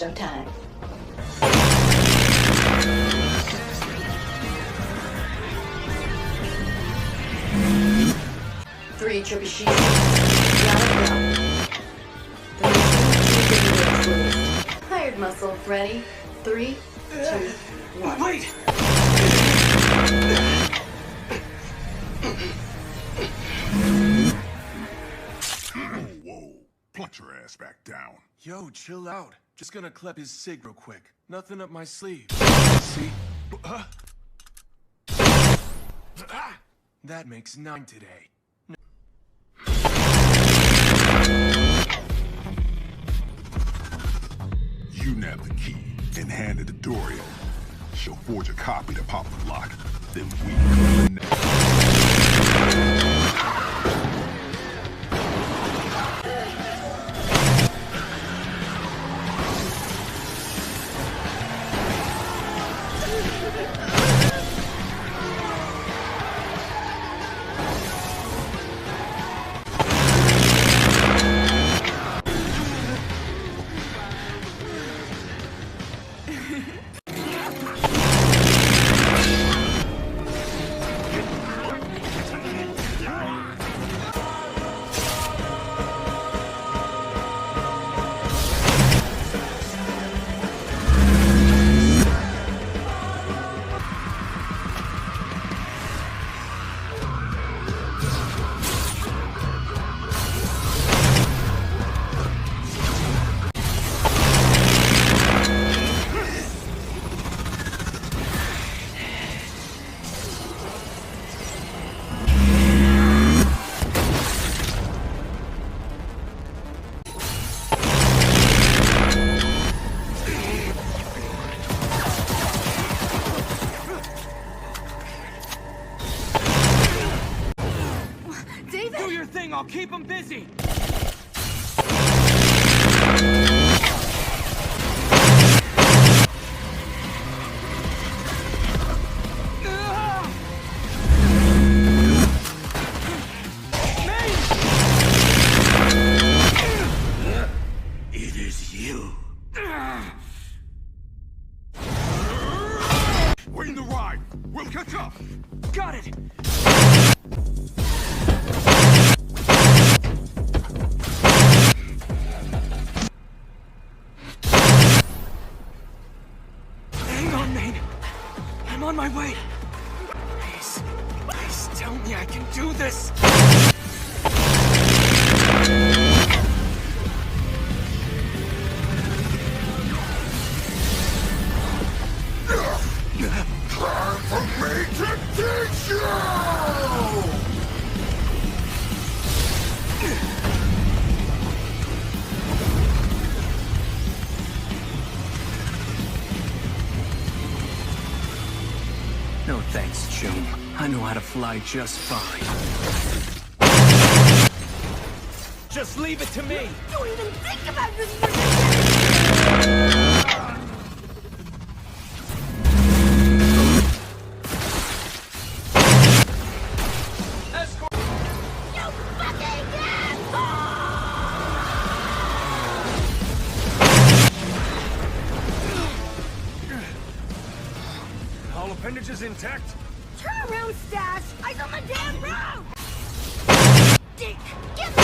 showtime. 3 trebuchets. The machine is hired muscle. Ready? 3, 2, 1. Wait! Whoa. Put your ass back down. Yo, chill out. Just gonna clep his sig real quick. Nothing up my sleeve. See? That makes 9 today. You nab the key and hand it to Dorio. She'll forge a copy to pop the lock. Then we clean the I'll keep him busy! It is you. Wait the ride! We'll catch up! Got it! I'm on my way! Please, please tell me I can do this! Time for me to teach you! No thanks, June. I know how to fly just fine. Just leave it to me! Don't even think about this for Escort! You fucking asshole! All appendages intact? Turn around, Stash! Eyes on the damn road! Dick! Get the...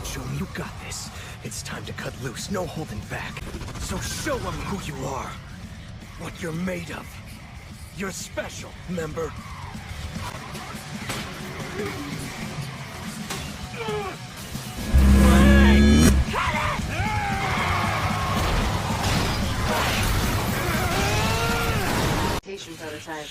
June, you got this. It's time to cut loose, no holding back. So show them who you are. What you're made of. You're special, member. Prototype.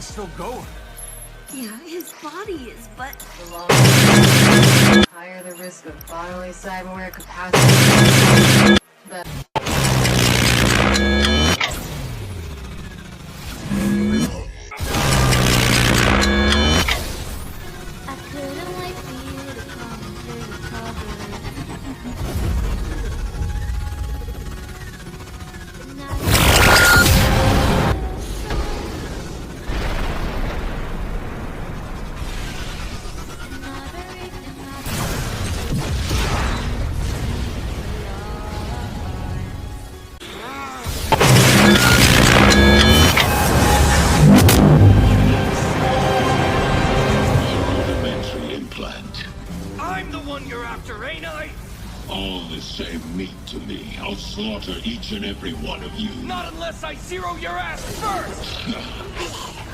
he's still going. Yeah, his body is, but The longer the higher the risk of bodily cyberware capacity. The I couldn't wait for you to come through the cupboard. Rudimentary implant. I'm the one you're after, ain't I? All the same meat to me. I'll slaughter each and every one of you. Not unless I zero your ass first!